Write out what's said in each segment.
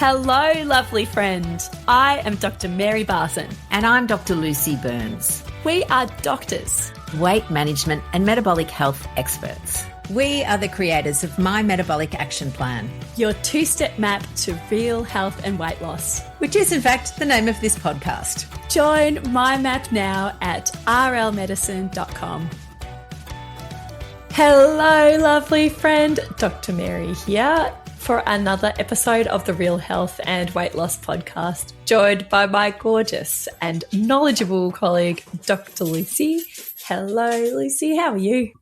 Hello, lovely friend. I am Dr. Mary Barson. And I'm Dr. Lucy Burns. We are doctors, weight management and metabolic health experts. We are the creators of My Metabolic Action Plan, your two-step map to real health and weight loss, which is in fact the name of this podcast. Join My Map now at rlmedicine.com. Hello, lovely friend. Dr. Mary here for another episode of the Real Health and Weight Loss podcast, joined by my gorgeous and knowledgeable colleague, Dr. Lucy. Hello, Lucy. How are you?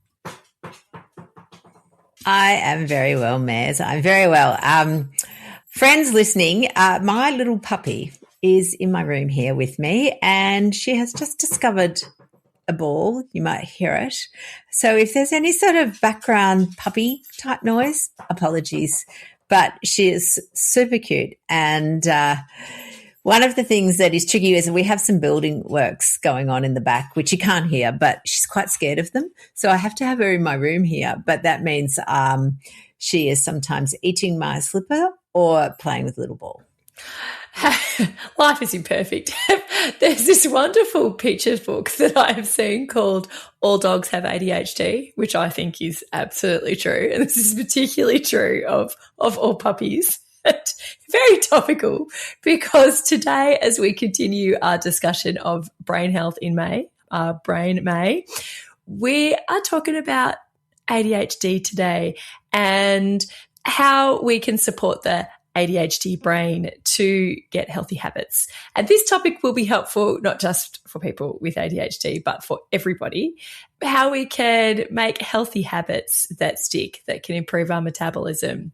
I am very well, Maz. I'm very well. Friends listening, my little puppy is in my room here with me, and she has just discovered a ball. You might hear it. So if there's any sort of background puppy type noise, apologies. But she is super cute. And one of the things that is tricky is we have some building works going on in the back, which you can't hear, but she's quite scared of them. So I have to have her in my room here. But that means she is sometimes eating my slipper or playing with a little ball. Life is imperfect. There's this wonderful picture book that I have seen called All Dogs Have ADHD, which I think is absolutely true. And this is particularly true of all puppies. Very topical, because today, as we continue our discussion of brain health in May, Brain May, we are talking about ADHD today and how we can support the ADHD brain to get healthy habits. And this topic will be helpful not just for people with ADHD, but for everybody, how we can make healthy habits that stick, that can improve our metabolism,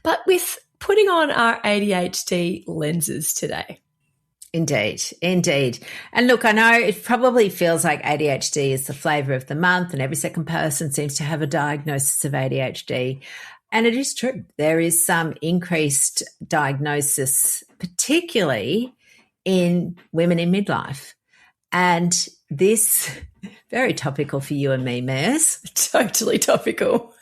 but with putting on our ADHD lenses today. Indeed, indeed. And look, I know it probably feels like ADHD is the flavour of the month and every second person seems to have a diagnosis of ADHD. And it is true. There is some increased diagnosis, particularly in women in midlife. And this, very topical for you and me, Maz. Totally topical.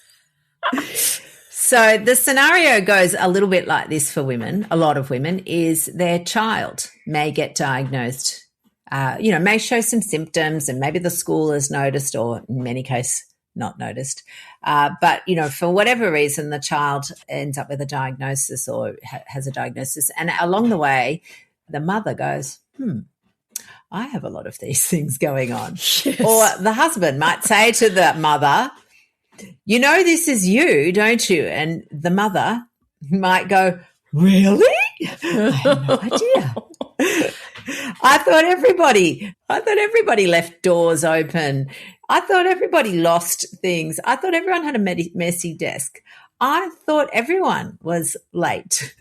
So the scenario goes a little bit like this for women, a lot of women, is their child may get diagnosed, may show some symptoms, and maybe the school has noticed, or in many cases not noticed. But, for whatever reason, the child ends up with a diagnosis or has a diagnosis. And along the way, the mother goes, I have a lot of these things going on. Yes. Or the husband might say to the mother, you know this is you, don't you? And the mother might go, really? I have no idea. I thought everybody left doors open. I thought everybody lost things. I thought everyone had a messy desk. I thought everyone was late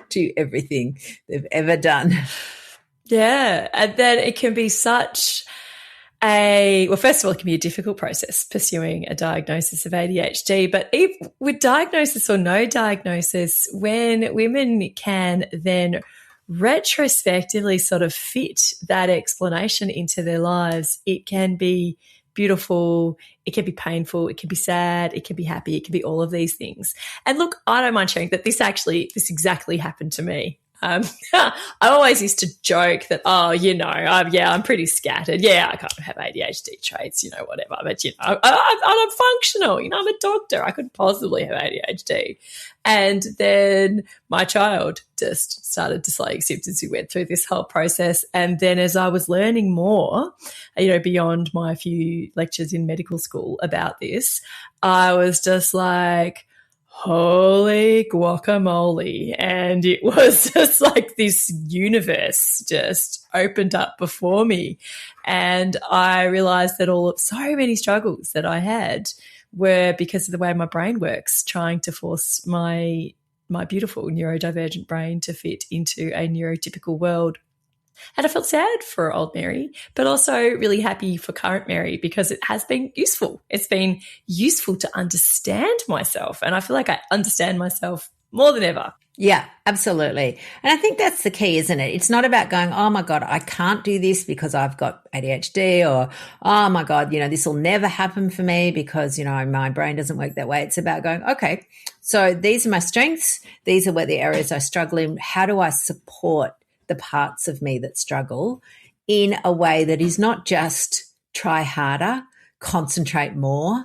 to everything they've ever done. Yeah, and then it can be such first of all, it can be a difficult process pursuing a diagnosis of ADHD, but with diagnosis or no diagnosis, when women can then retrospectively sort of fit that explanation into their lives, it can be beautiful, it can be painful, it can be sad, it can be happy, it can be all of these things. And look, I don't mind sharing that this exactly happened to me. I always used to joke that, I'm pretty scattered. Yeah, I kind of have ADHD traits, whatever. But, I'm functional. I'm a doctor. I couldn't possibly have ADHD. And then my child just started displaying symptoms. We went through this whole process. And then as I was learning more, beyond my few lectures in medical school about this, I was just like, holy guacamole. And it was just like this universe just opened up before me. And I realized that so many struggles that I had were because of the way my brain works, trying to force my beautiful neurodivergent brain to fit into a neurotypical world. And I felt sad for old Mary, but also really happy for current Mary because it has been useful. It's been useful to understand myself. And I feel like I understand myself more than ever. Yeah, absolutely. And I think that's the key, isn't it? It's not about going, oh my God, I can't do this because I've got ADHD, or, oh my God, this will never happen for me because, my brain doesn't work that way. It's about going, okay, so these are my strengths. These are where the areas I struggle in. How do I support the parts of me that struggle in a way that is not just try harder, concentrate more?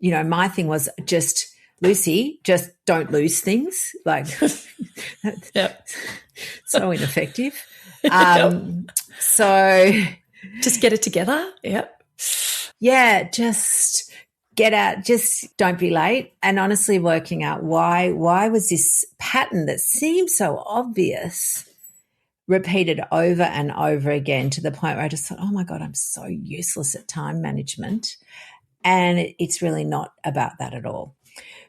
My thing was just, Lucy, just don't lose things. Like, yep. So ineffective. Yep. So just get it together. Yep. Yeah, just get out, just don't be late. And honestly, working out why was this pattern that seemed so obvious repeated over and over again, to the point where I just thought, oh my God, I'm so useless at time management. And it's really not about that at all.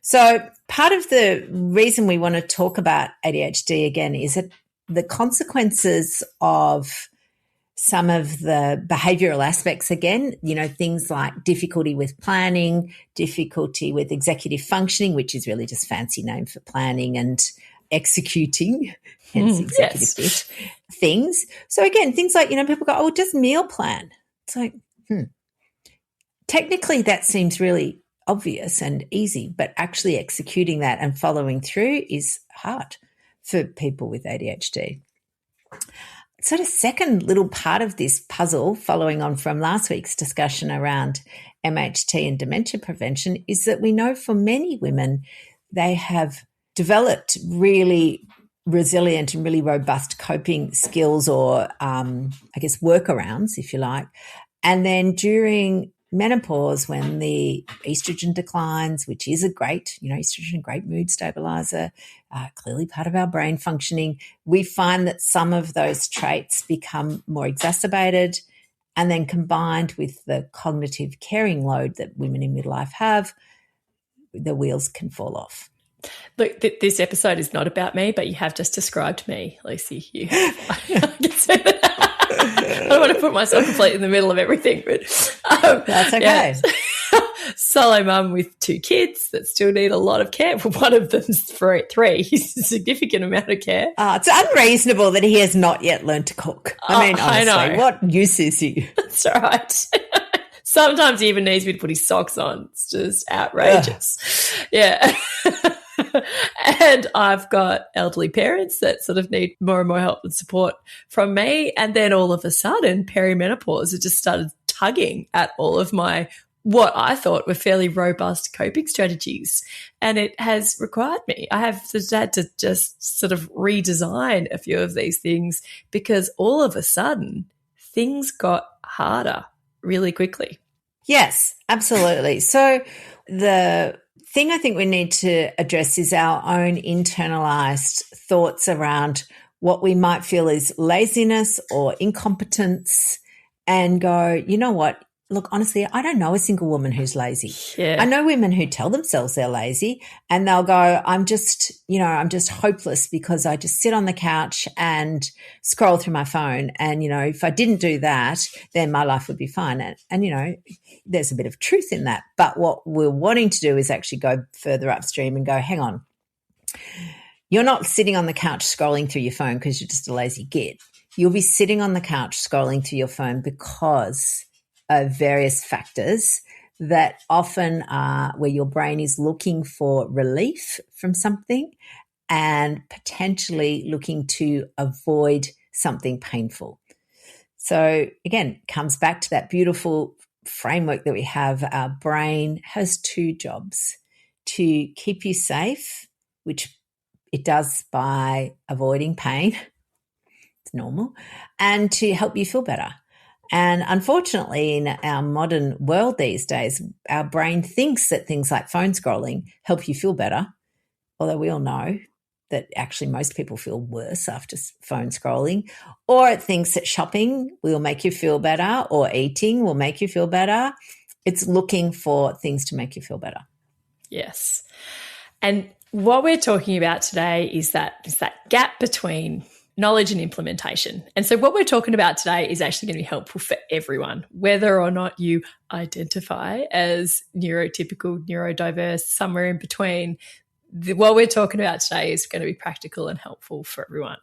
So part of the reason we want to talk about ADHD again is that the consequences of some of the behavioral aspects, again, things like difficulty with planning, difficulty with executive functioning, which is really just fancy name for planning and executing, hence executive yes. things. So again, things like, people go, oh, just meal plan. It's like, technically that seems really obvious and easy, but actually executing that and following through is hard for people with ADHD. So the second little part of this puzzle, following on from last week's discussion around MHT and dementia prevention, is that we know for many women, they have developed really resilient and really robust coping skills, or workarounds, if you like. And then during menopause, when the estrogen declines, which is a great, estrogen, great mood stabilizer, clearly part of our brain functioning, we find that some of those traits become more exacerbated, and then combined with the cognitive caring load that women in midlife have, the wheels can fall off. Look, this episode is not about me, but you have just described me, Lucy. You have. I can say that. I don't want to put myself completely in the middle of everything, but that's okay. Yeah. Solo mum with 2 kids that still need a lot of care. Well, one of them's 3. He's a significant amount of care. It's unreasonable that he has not yet learned to cook. I mean, honestly, I know. What use is he? That's right. Sometimes he even needs me to put his socks on. It's just outrageous. Yeah. And I've got elderly parents that sort of need more and more help and support from me. And then all of a sudden, perimenopause, it just started tugging at all of my, what I thought were fairly robust coping strategies. And it has required me. I have had to just sort of redesign a few of these things, because all of a sudden things got harder really quickly. Yes, absolutely. So the thing I think we need to address is our own internalized thoughts around what we might feel is laziness or incompetence, and go, you know what? Look, honestly, I don't know a single woman who's lazy. Yeah. I know women who tell themselves they're lazy, and they'll go, I'm just hopeless because I just sit on the couch and scroll through my phone. And, if I didn't do that, then my life would be fine. And there's a bit of truth in that. But what we're wanting to do is actually go further upstream and go, hang on, you're not sitting on the couch scrolling through your phone because you're just a lazy git. You'll be sitting on the couch scrolling through your phone because of various factors that often are where your brain is looking for relief from something and potentially looking to avoid something painful. So again, comes back to that beautiful framework that we have. Our brain has 2 jobs: to keep you safe, which it does by avoiding pain, it's normal, and to help you feel better. And unfortunately, in our modern world these days, our brain thinks that things like phone scrolling help you feel better, although we all know that actually most people feel worse after phone scrolling. Or it thinks that shopping will make you feel better, or eating will make you feel better. It's looking for things to make you feel better. Yes. And what we're talking about today is that gap between knowledge and implementation. And so what we're talking about today is actually going to be helpful for everyone, whether or not you identify as neurotypical, neurodiverse, somewhere in between. what we're talking about today is going to be practical and helpful for everyone.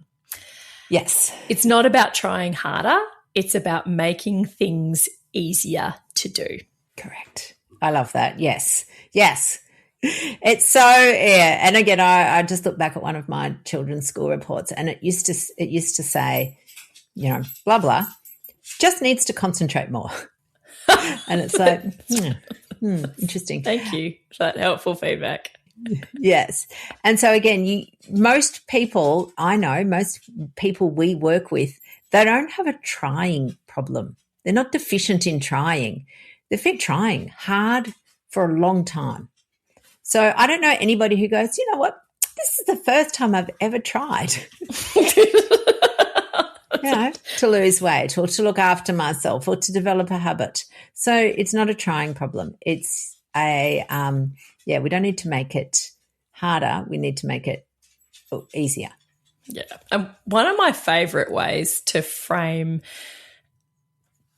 Yes. It's not about trying harder. It's about making things easier to do. Correct. I love that. Yes. Yes. It's so, yeah. And again, I just look back at one of my children's school reports, and it used to say, you know, blah, blah, just needs to concentrate more. And it's like, interesting. Thank you for that helpful feedback. Yes. And so again, most people we work with, they don't have a trying problem. They're not deficient in trying. They've been trying hard for a long time. So I don't know anybody who goes, you know what, this is the first time I've ever tried to lose weight or to look after myself or to develop a habit. So it's not a trying problem. It's we don't need to make it harder. We need to make it easier. Yeah. And one of my favorite ways to frame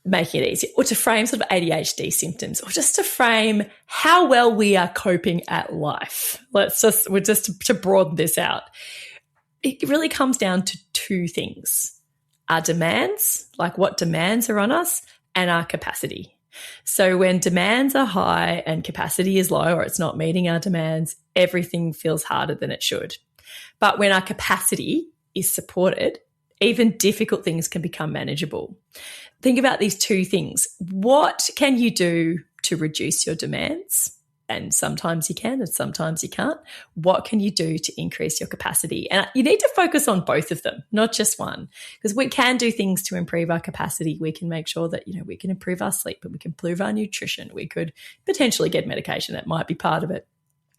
making it easier, or to frame sort of ADHD symptoms, or just to frame how well we are coping at life. To broaden this out. It really comes down to two things: our demands, like what demands are on us, and our capacity. So when demands are high and capacity is low, or it's not meeting our demands, everything feels harder than it should. But when our capacity is supported, even difficult things can become manageable. Think about these two things. What can you do to reduce your demands? And sometimes you can and sometimes you can't. What can you do to increase your capacity? And you need to focus on both of them, not just one, because we can do things to improve our capacity. We can make sure that, we can improve our sleep, and we can improve our nutrition. We could potentially get medication. That might be part of it.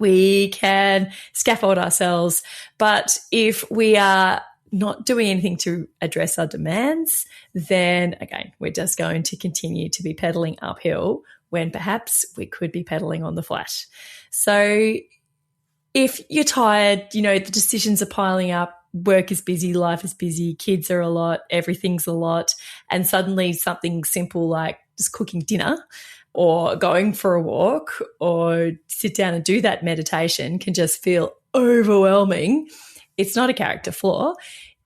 We can scaffold ourselves. But if we are not doing anything to address our demands, then again, we're just going to continue to be pedaling uphill when perhaps we could be pedaling on the flat. So if you're tired, the decisions are piling up, work is busy, life is busy, kids are a lot, everything's a lot, and suddenly something simple like just cooking dinner or going for a walk or sit down and do that meditation can just feel overwhelming. It's not a character flaw.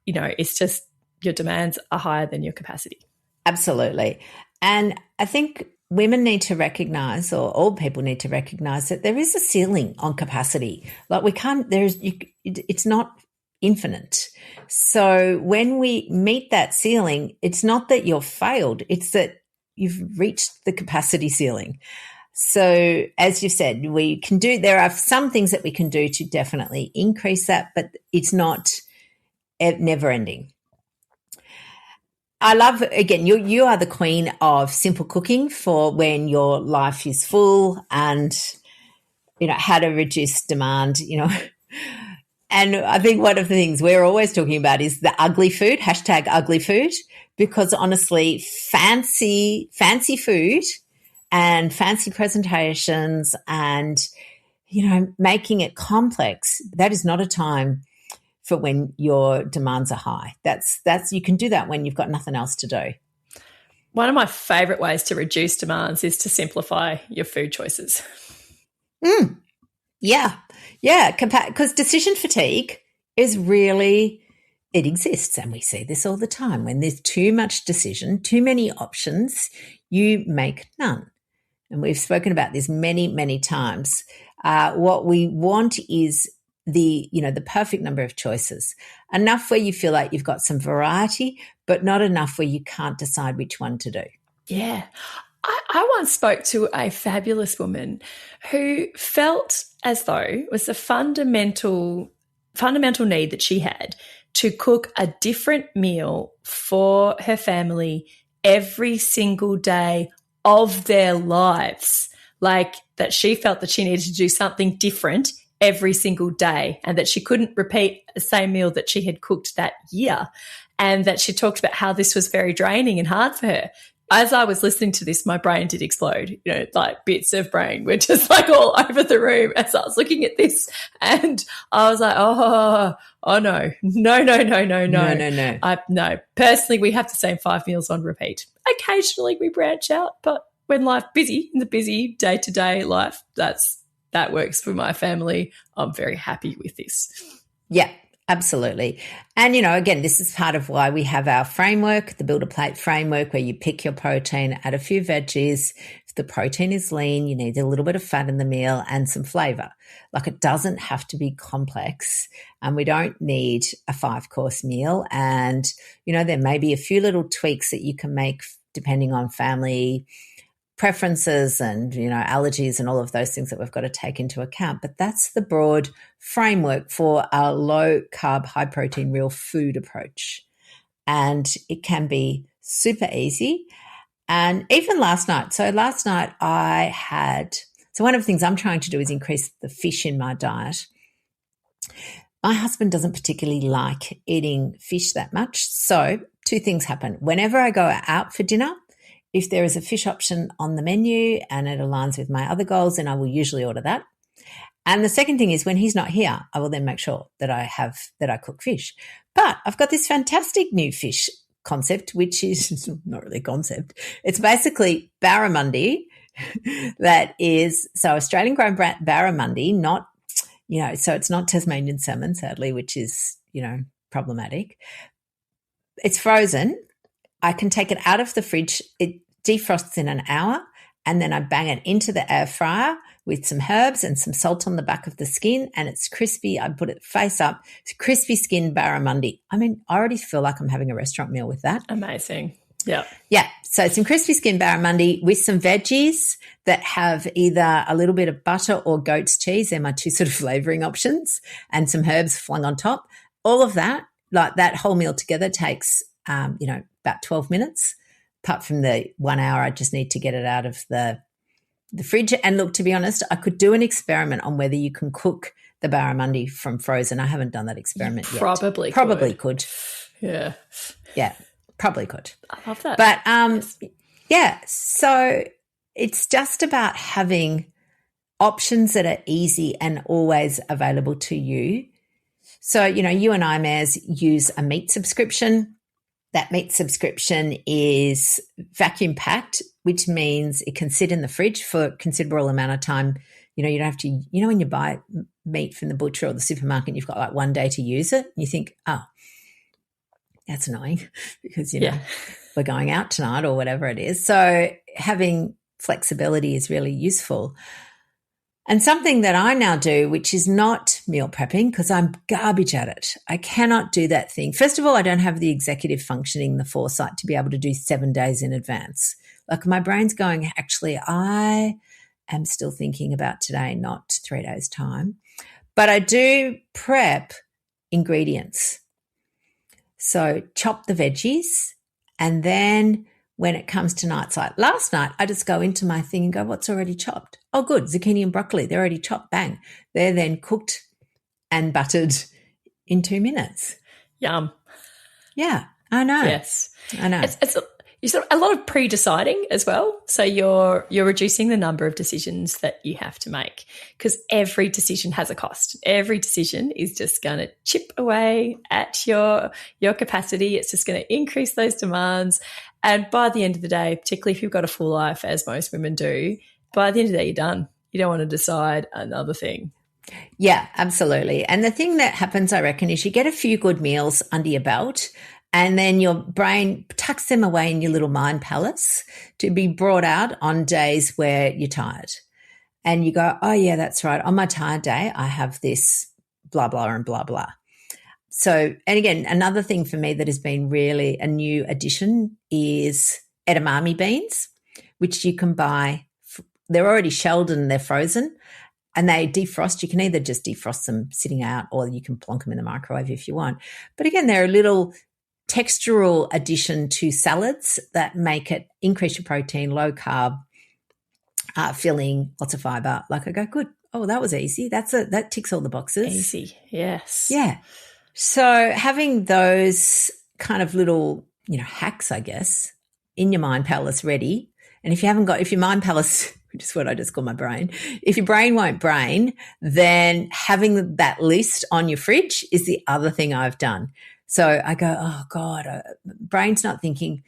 It's just your demands are higher than your capacity. Absolutely. And I think women need to recognize, or all people need to recognize, that there is a ceiling on capacity. Like it's not infinite. So when we meet that ceiling, it's not that you're failed, it's that you've reached the capacity ceiling. So as you said, there are some things that we can do to definitely increase that, but it's not never ending. I love, again, you are the queen of simple cooking for when your life is full, and, how to reduce demand, And I think one of the things we're always talking about is the ugly food, #uglyfood, because honestly, fancy food and fancy presentations and, making it complex, that is not a time for when your demands are high. That's you can do that when you've got nothing else to do. One of my favorite ways to reduce demands is to simplify your food choices. Yeah. Because decision fatigue is really, it exists, and we see this all the time. When there's too much decision, too many options, you make none. And we've spoken about this many, many times. What we want is the perfect number of choices, enough where you feel like you've got some variety, but not enough where you can't decide which one to do. Yeah. I once spoke to a fabulous woman who felt as though it was a fundamental need that she had to cook a different meal for her family every single day of their lives. Like that she felt that she needed to do something different every single day, and that she couldn't repeat the same meal that she had cooked that year, and that she talked about how this was very draining and hard for her. As I was listening to this, my brain did explode. Like bits of brain were just like all over the room as I was looking at this, and I was like, oh no. No. Personally, we have the same 5 meals on repeat. Occasionally we branch out, but when life busy, in the busy day-to-day life, that's that works for my family. I'm very happy with this. Yeah, absolutely. And, again, this is part of why we have our framework, the Build a Plate framework, where you pick your protein, add a few veggies. If the protein is lean, you need a little bit of fat in the meal and some flavor. Like, it doesn't have to be complex, and we don't need a 5-course meal. And, there may be a few little tweaks that you can make depending on family preferences and, allergies and all of those things that we've got to take into account. But that's the broad framework for a low carb, high protein, real food approach. And it can be super easy. And even last night, so one of the things I'm trying to do is increase the fish in my diet. My husband doesn't particularly like eating fish that much. So 2 things happen. Whenever I go out for dinner, if there is a fish option on the menu and it aligns with my other goals, then I will usually order that. And the second thing is, when he's not here, I will then make sure that I cook fish. But I've got this fantastic new fish concept, which is not really a concept. It's basically barramundi that is, so Australian grown barramundi, not, so it's not Tasmanian salmon, sadly, which is, problematic. It's frozen. I can take it out of the fridge. It defrosts in an hour, and then I bang it into the air fryer with some herbs and some salt on the back of the skin, and it's crispy. I put it face up. It's crispy skin barramundi. I already feel like I'm having a restaurant meal with that. Amazing. Yeah. Yeah. So some crispy skin barramundi with some veggies that have either a little bit of butter or goat's cheese. They're my 2 sort of flavoring options, and some herbs flung on top. All of that, like that whole meal together, takes about 12 minutes. Apart from the 1 hour, I just need to get it out of the fridge. And look, to be honest, I could do an experiment on whether you can cook the barramundi from frozen. I haven't done that experiment yet. Probably could. Yeah. Yeah, probably could. I love that. But yeah, so it's just about having options that are easy and always available to you. So, you and I, Maz, use a meat subscription. That meat subscription is vacuum packed, which means it can sit in the fridge for a considerable amount of time. You don't have to, when you buy meat from the butcher or the supermarket, you've got like 1 day to use it. And you think, oh, that's annoying because, we're going out tonight or whatever it is. So having flexibility is really useful. And something that I now do, which is not meal prepping, because I'm garbage at it. I cannot do that thing. First of all, I don't have the executive functioning, the foresight to be able to do 7 days in advance. Like, my brain's going, actually, I am still thinking about today, not 3 days' time. But I do prep ingredients. So chop the veggies, and then when it comes to nights like last night, I just go into my thing and go, what's already chopped? Oh, good, zucchini and broccoli. They're already chopped, bang. They're then cooked and buttered in 2 minutes. Yum. Yeah, I know. Yes. I know. It's a lot of pre-deciding as well. So you're reducing the number of decisions that you have to make, because every decision has a cost. Every decision is just going to chip away at your capacity. It's just going to increase those demands. And by the end of the day, particularly if you've got a full life, as most women do, by the end of the day, you're done. You don't want to decide another thing. Yeah, absolutely. And the thing that happens, I reckon, is you get a few good meals under your belt, and then your brain tucks them away in your little mind palace to be brought out on days where you're tired. And you go, oh, yeah, that's right. On my tired day, I have this blah, blah, and blah, blah. So, and again, another thing for me that has been really a new addition is edamame beans, which you can buy. They're already shelled and they're frozen, and they defrost. You can either just defrost them sitting out, or you can plonk them in the microwave if you want. But again, they're a little textural addition to salads that make it increase your protein, low carb, filling, lots of fiber. Like, I go, good. Oh, that was easy. That ticks all the boxes. Easy. Yes. Yeah. So having those kind of little, hacks, I guess, in your mind palace ready. And if your mind palace, which is what I just call my brain, if your brain won't brain, then having that list on your fridge is the other thing I've done. So I go, oh God, brain's not thinking,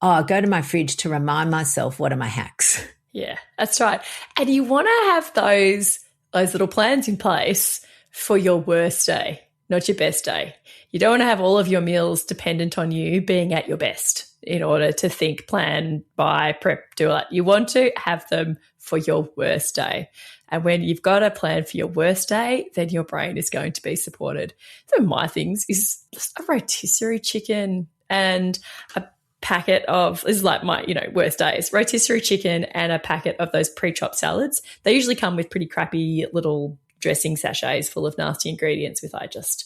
oh, I'll go to my fridge to remind myself, what are my hacks? Yeah, that's right. And you want to have those little plans in place for your worst day, not your best day. You don't want to have all of your meals dependent on you being at your best in order to think, plan, buy, prep, do that. You want to have them for your worst day. And when you've got a plan for your worst day, then your brain is going to be supported. So my things is just a rotisserie chicken and a packet of, this is like my, worst days, rotisserie chicken and a packet of those pre-chopped salads. They usually come with pretty crappy little dressing sachets full of nasty ingredients with I just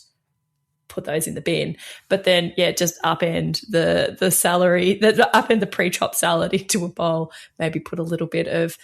put those in the bin. But then, just upend the celery, upend the pre-chopped salad into a bowl, maybe put a little bit of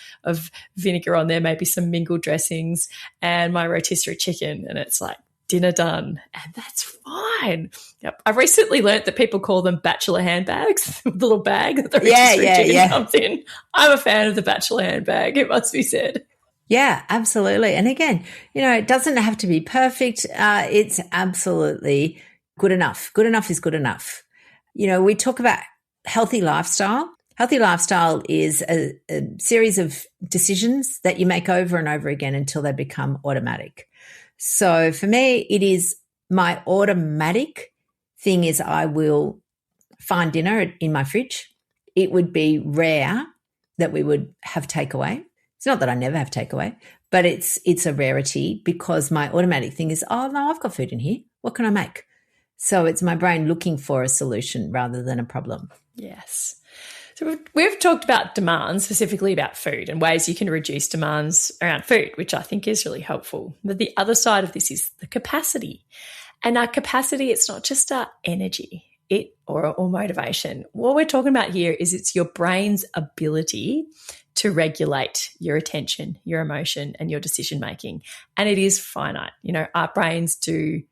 vinegar on there, maybe some mingled dressings and my rotisserie chicken. And it's like dinner done. And that's fine. Yep. I've recently learnt that people call them bachelor handbags, the little bag that the rotisserie chicken comes in. I'm a fan of the bachelor handbag, it must be said. Yeah, absolutely. And again, it doesn't have to be perfect. It's absolutely good enough. Good enough is good enough. We talk about healthy lifestyle. Healthy lifestyle is a series of decisions that you make over and over again until they become automatic. So for me, it is my automatic thing is I will find dinner in my fridge. It would be rare that we would have takeaway. It's not that I never have takeaway, but it's a rarity because my automatic thing is, oh, no, I've got food in here. What can I make? So it's my brain looking for a solution rather than a problem. Yes. So we've talked about demands, specifically about food and ways you can reduce demands around food, which I think is really helpful. But the other side of this is the capacity. And our capacity, it's not just our energy or motivation. What we're talking about here is it's your brain's ability to regulate your attention, your emotion, and your decision-making. And it is finite. Our brains do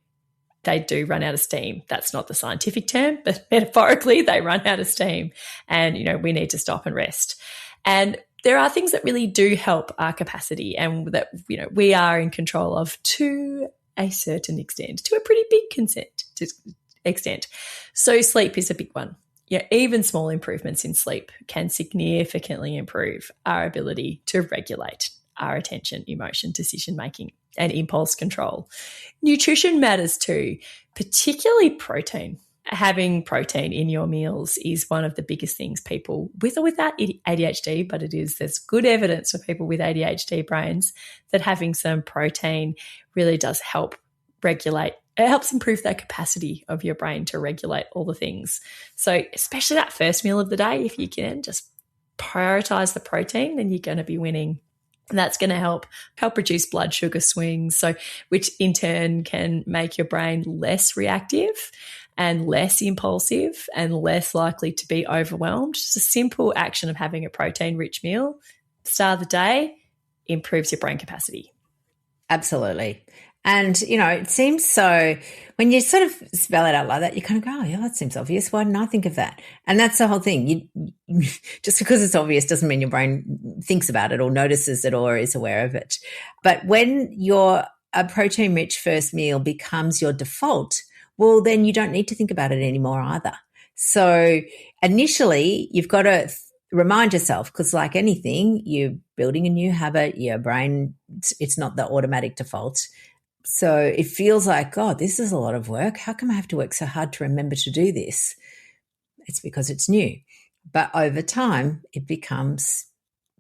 run out of steam. That's not the scientific term, but metaphorically, they run out of steam. And, we need to stop and rest. And there are things that really do help our capacity and that, we are in control of to a certain extent, to a pretty big extent. So sleep is a big one. Even small improvements in sleep can significantly improve our ability to regulate our attention, emotion, decision-making, and impulse control. Nutrition matters too, particularly protein. Having protein in your meals is one of the biggest things people with or without ADHD, but there's good evidence for people with ADHD brains that having some protein really does help regulate. It helps improve the capacity of your brain to regulate all the things. So especially that first meal of the day, if you can just prioritize the protein, then you're going to be winning. And that's going to help reduce blood sugar swings, which in turn can make your brain less reactive and less impulsive and less likely to be overwhelmed. Just a simple action of having a protein-rich meal, start of the day, improves your brain capacity. Absolutely. And, it seems so when you sort of spell it out like that, you kind of go, oh, yeah, that seems obvious. Why didn't I think of that? And that's the whole thing. Just because it's obvious doesn't mean your brain thinks about it or notices it or is aware of it. But when a protein-rich first meal becomes your default, well, then you don't need to think about it anymore either. So initially, you've got to remind yourself, because like anything, you're building a new habit, your brain, it's not the automatic default. So it feels like, God, this is a lot of work. How come I have to work so hard to remember to do this? It's because it's new. But over time, it becomes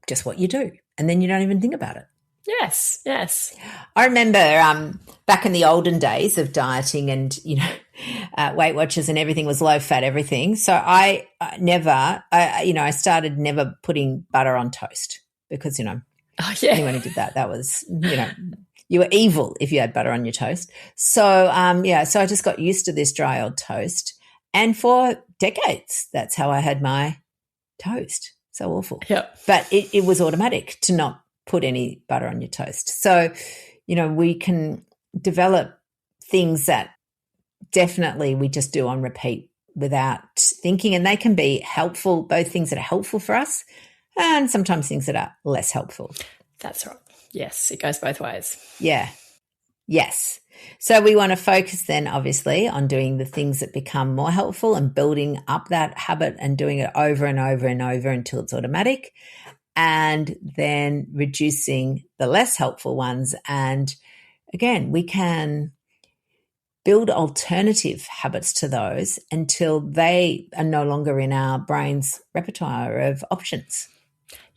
just what you do. And then you don't even think about it. Yes, yes. I remember back in the olden days of dieting and, Weight Watchers and everything was low fat, everything. So I started never putting butter on toast because, anyone who did that was, you were evil if you had butter on your toast. So, so I just got used to this dry old toast. And for decades, that's how I had my toast. So awful. Yep. But it was automatic to not put any butter on your toast. So, we can develop things that definitely we just do on repeat without thinking, and they can be helpful, both things that are helpful for us and sometimes things that are less helpful. That's right. Yes, it goes both ways. Yeah. Yes. So we want to focus then, obviously, on doing the things that become more helpful and building up that habit and doing it over and over and over until it's automatic. and then reducing the less helpful ones. And again, we can build alternative habits to those until they are no longer in our brain's repertoire of options.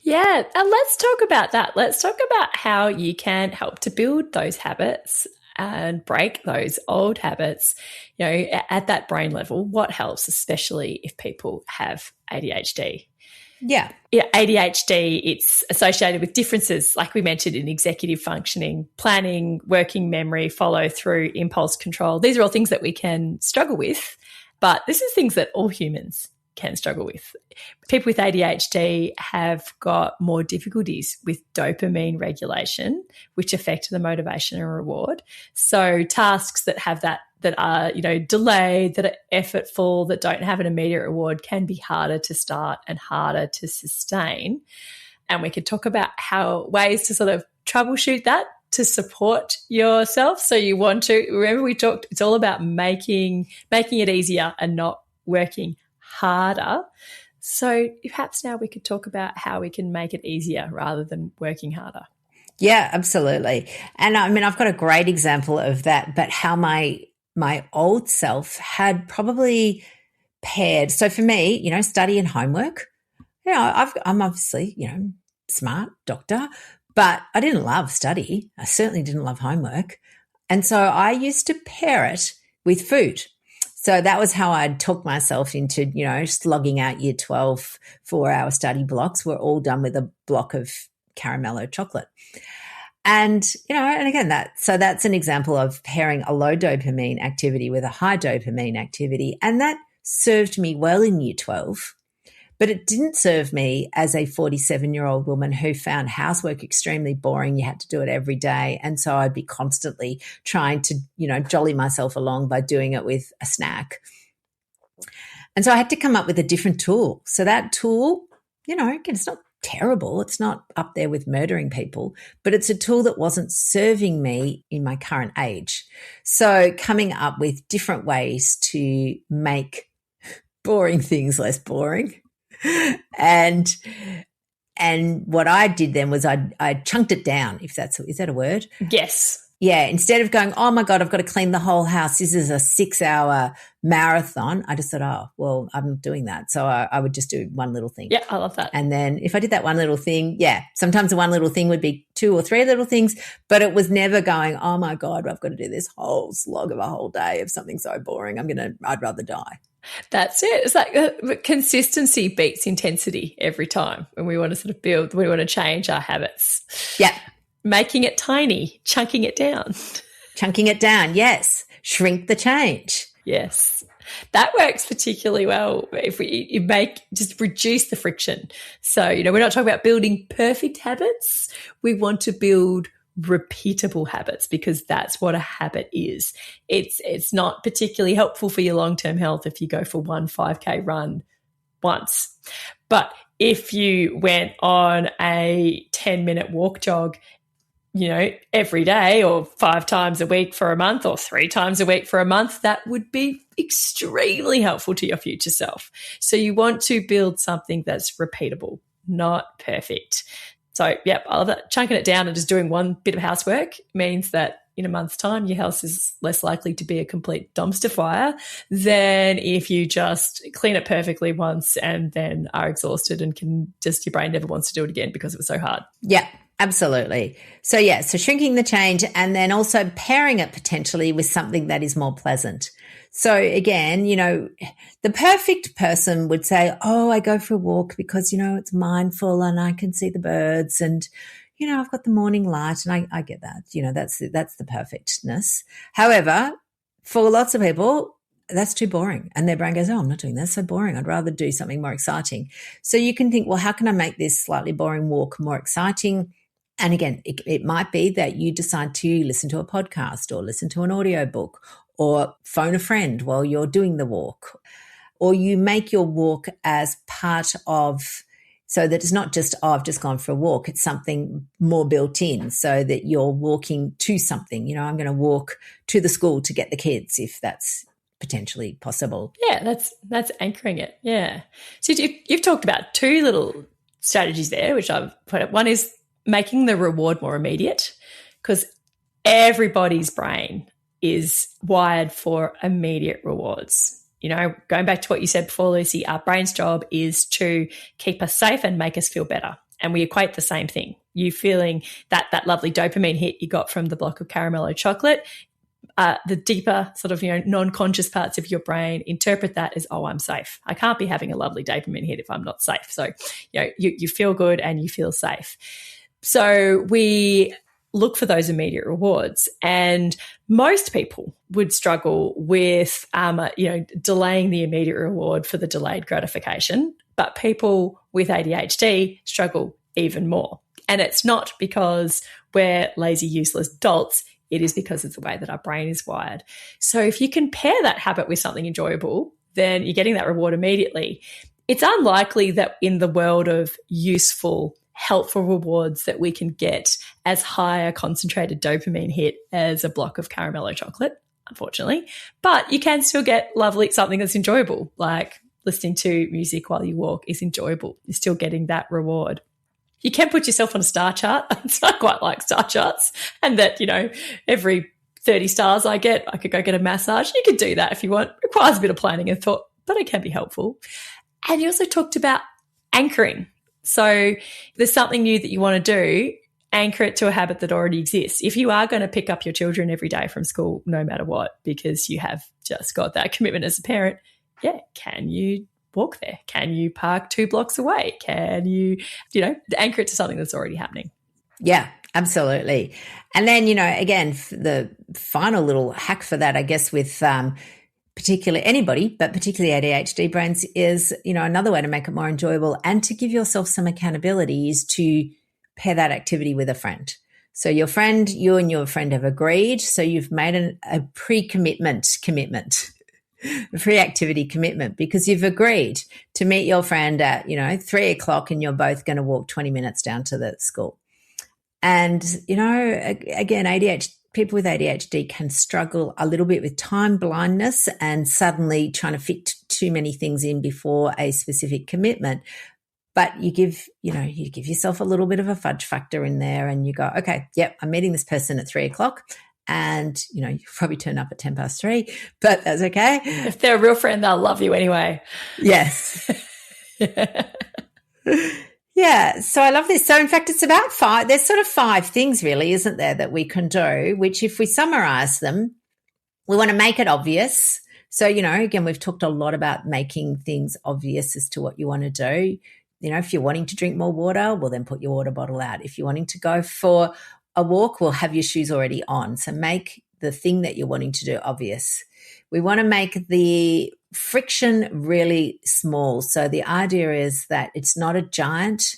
Yeah, and let's talk about that. Let's talk about how you can help to build those habits and break those old habits, at that brain level. What helps, especially if people have ADHD? Yeah. ADHD, it's associated with differences, like we mentioned, in executive functioning, planning, working memory, follow through, impulse control. These are all things that we can struggle with, but this is things that all humans can struggle with. People with ADHD have got more difficulties with dopamine regulation, which affect the motivation and reward. So tasks that have that are, delayed, that are effortful, that don't have an immediate reward can be harder to start and harder to sustain. And we could talk about ways to sort of troubleshoot that to support yourself. So you want to, remember we talked, it's all about making it easier and not working harder. So perhaps now we could talk about how we can make it easier rather than working harder. Yeah, absolutely. And I mean, I've got a great example of that, but how my old self had probably paired. So for me, study and homework, I'm obviously, smart doctor, but I didn't love study. I certainly didn't love homework. And so I used to pair it with food. So that was how I'd talk myself into, slogging out year 12 4-hour study blocks. We're all done with a block of caramello chocolate. And, and again, that's an example of pairing a low dopamine activity with a high dopamine activity. And that served me well in year 12, but it didn't serve me as a 47-year-old woman who found housework extremely boring. You had to do it every day. And so I'd be constantly trying to, jolly myself along by doing it with a snack. And so I had to come up with a different tool. So that tool, again, it's not terrible. It's not up there with murdering people, but it's a tool that wasn't serving me in my current age. So coming up with different ways to make boring things less boring. And what I did then was I chunked it down, is that a word? Yes. Yeah, instead of going, oh my God, I've got to clean the whole house, this is a 6-hour marathon, I just thought, oh, well, I'm not doing that. So I would just do one little thing. Yeah, I love that. And then if I did that one little thing, sometimes the one little thing would be 2 or 3 little things, but it was never going, oh my God, I've got to do this whole slog of a whole day of something so boring. I'd rather die. That's it. It's like consistency beats intensity every time when we want to sort of we want to change our habits. Yeah. Making it tiny, chunking it down. Chunking it down, yes. Shrink the change. Yes. That works particularly well if just reduce the friction. So, we're not talking about building perfect habits. We want to build repeatable habits because that's what a habit is. It's not particularly helpful for your long-term health if you go for one 5K run once. But if you went on a 10-minute walk jog, every day or 5 times a week for a month or 3 times a week for a month, that would be extremely helpful to your future self. So you want to build something that's repeatable, not perfect. So, yep, I love that. Chunking it down and just doing one bit of housework means that in a month's time, your house is less likely to be a complete dumpster fire than if you just clean it perfectly once and then are exhausted and your brain never wants to do it again because it was so hard. Yeah. Absolutely. So shrinking the change and then also pairing it potentially with something that is more pleasant. So again, the perfect person would say, oh, I go for a walk because, it's mindful and I can see the birds and, I've got the morning light and I get that, that's the perfectness. However, for lots of people, that's too boring. And their brain goes, oh, I'm not doing that. It's so boring. I'd rather do something more exciting. So you can think, well, how can I make this slightly boring walk more exciting? And again, it might be that you decide to listen to a podcast or listen to an audiobook or phone a friend while you're doing the walk, or you make your walk as part of, so that it's not just, oh, I've just gone for a walk. It's something more built in so that you're walking to something. I'm going to walk to the school to get the kids if that's potentially possible. Yeah, that's anchoring it. Yeah. So you've talked about 2 little strategies there, which I've put up. One is making the reward more immediate, because everybody's brain is wired for immediate rewards. You know, going back to what you said before, Lucy, our brain's job is to keep us safe and make us feel better. And we equate the same thing. You feeling that lovely dopamine hit you got from the block of caramello chocolate, the deeper sort of, non-conscious parts of your brain interpret that as, oh, I'm safe. I can't be having a lovely dopamine hit if I'm not safe. So, you feel good and you feel safe. So we look for those immediate rewards. And most people would struggle with, delaying the immediate reward for the delayed gratification. But people with ADHD struggle even more. And it's not because we're lazy, useless dolts. It is because of the way that our brain is wired. So if you can pair that habit with something enjoyable, then you're getting that reward immediately. It's unlikely that in the world of useful, helpful rewards that we can get as high a concentrated dopamine hit as a block of caramello chocolate, unfortunately. But you can still get something that's enjoyable, like listening to music while you walk is enjoyable. You're still getting that reward. You can put yourself on a star chart. I quite like star charts, and that, every 30 stars I get, I could go get a massage. You could do that if you want. It requires a bit of planning and thought, but it can be helpful. And you also talked about anchoring. So there's something new that you want to do, anchor it to a habit that already exists. If you are going to pick up your children every day from school, no matter what, because you have just got that commitment as a parent, can you walk there? Can you park 2 blocks away? Can you, anchor it to something that's already happening? Yeah, absolutely. And then, again, the final little hack for that, I guess, with particularly anybody, but particularly ADHD brains, is, another way to make it more enjoyable and to give yourself some accountability is to pair that activity with a friend. So you and your friend have agreed. So you've made a pre-commitment commitment. A pre-activity commitment, because you've agreed to meet your friend at, 3:00 and you're both going to walk 20 minutes down to the school. And, again, people with ADHD can struggle a little bit with time blindness and suddenly trying to fit too many things in before a specific commitment. But you give yourself a little bit of a fudge factor in there and you go, okay, yep, I'm meeting this person at 3:00. And, you probably turn up at 3:10, but that's okay. If they're a real friend, they'll love you anyway. Yes. Yeah. So I love this. So in fact, it's about 5. There's sort of 5 things really, isn't there, that we can do, which if we summarize them, we want to make it obvious. So, again, we've talked a lot about making things obvious as to what you want to do. If you're wanting to drink more water, well, then put your water bottle out. If you're wanting to go for a walk, will have your shoes already on. So make the thing that you're wanting to do obvious. We want to make the friction really small. So the idea is that it's not a giant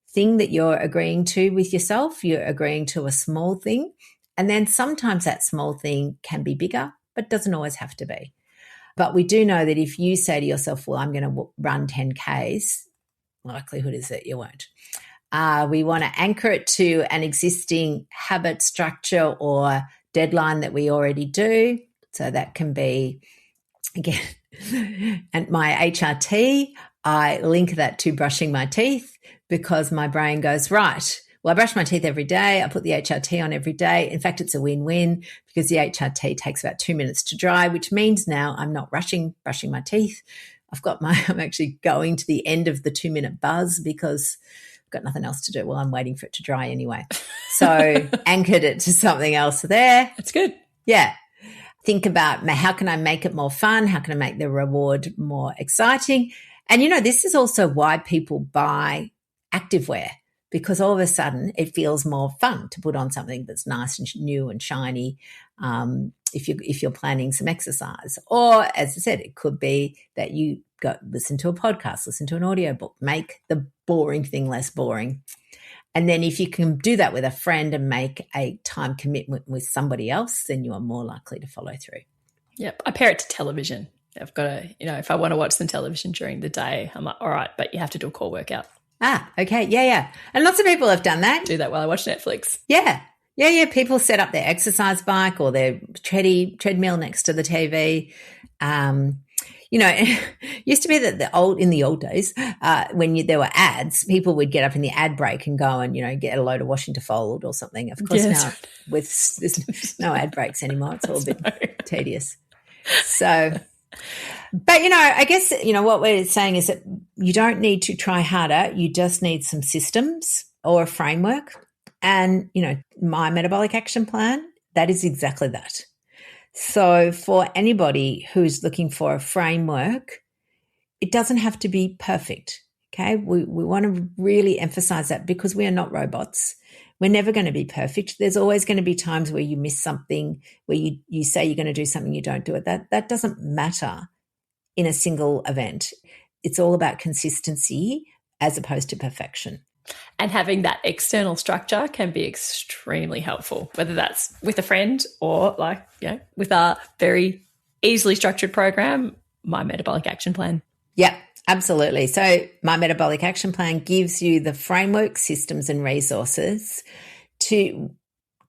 thing that you're agreeing to with yourself. You're agreeing to a small thing. And then sometimes that small thing can be bigger, but doesn't always have to be. But we do know that if you say to yourself, well, I'm going to run 10 Ks, likelihood is that you won't. We want to anchor it to an existing habit, structure, or deadline that we already do. So that can be, again, and my HRT, I link that to brushing my teeth because my brain goes, right, well, I brush my teeth every day. I put the HRT on every day. In fact, it's a win-win because the HRT takes about 2 minutes to dry, which means now I'm not brushing my teeth. I'm actually going to the end of the 2-minute buzz because got nothing else to do. Well, I'm waiting for it to dry anyway. So anchored it to something else there. That's good. Yeah. Think about how can I make it more fun? How can I make the reward more exciting? And, this is also why people buy activewear, because all of a sudden it feels more fun to put on something that's nice and new and shiny if you're planning some exercise. Or, as I said, it could be that you listen to a podcast, listen to an audiobook, make the boring thing less boring. And then if you can do that with a friend and make a time commitment with somebody else, then you are more likely to follow through. Yep. I pair it to television. I've got to, if I want to watch some television during the day, I'm like, all right, but you have to do a core workout. Okay. Yeah. And lots of people have done that. Do that while I watch Netflix. Yeah. People set up their exercise bike or their treadmill next to the TV. it used to be that in the old days, when there were ads, people would get up in the ad break and go and, get a load of washing to fold or something. Of course, now there's no ad breaks anymore. It's all a bit tedious. So, but, I guess, what we're saying is that you don't need to try harder. You just need some systems or a framework. And, my metabolic action plan, that is exactly that. So for anybody who's looking for a framework, it doesn't have to be perfect, okay? We want to really emphasize that because we are not robots. We're never going to be perfect. There's always going to be times where you miss something, where you say you're going to do something, you don't do it. That doesn't matter in a single event. It's all about consistency as opposed to perfection. And having that external structure can be extremely helpful, whether that's with a friend or with our very easily structured program, My Metabolic Action Plan. Yep, absolutely. So My Metabolic Action Plan gives you the framework, systems and resources to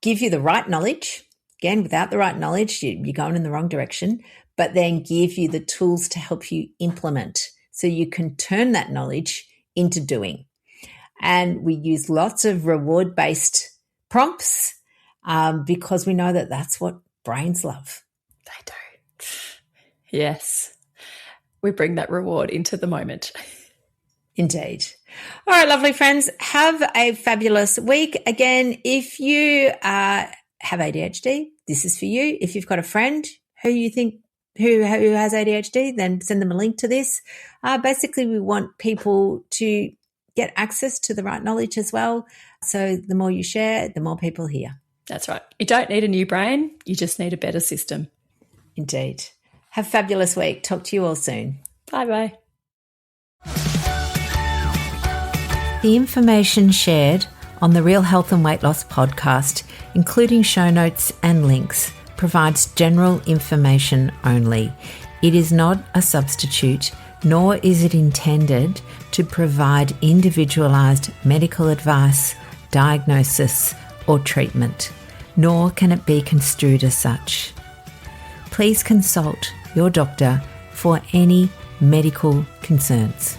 give you the right knowledge. Again, without the right knowledge, you're going in the wrong direction, but then give you the tools to help you implement so you can turn that knowledge into doing. And we use lots of reward-based prompts because we know that that's what brains love. They do. Yes. We bring that reward into the moment. Indeed. All right, lovely friends, have a fabulous week. Again, if you have ADHD, this is for you. If you've got a friend who you think who has ADHD, then send them a link to this. Basically, we want people to get access to the right knowledge as well. So the more you share, the more people hear. That's right. You don't need a new brain. You just need a better system. Indeed. Have a fabulous week. Talk to you all soon. Bye-bye. The information shared on the Real Health and Weight Loss podcast, including show notes and links, provides general information only. It is not a substitute, nor is it intended to provide individualised medical advice, diagnosis, or treatment, nor can it be construed as such. Please consult your doctor for any medical concerns.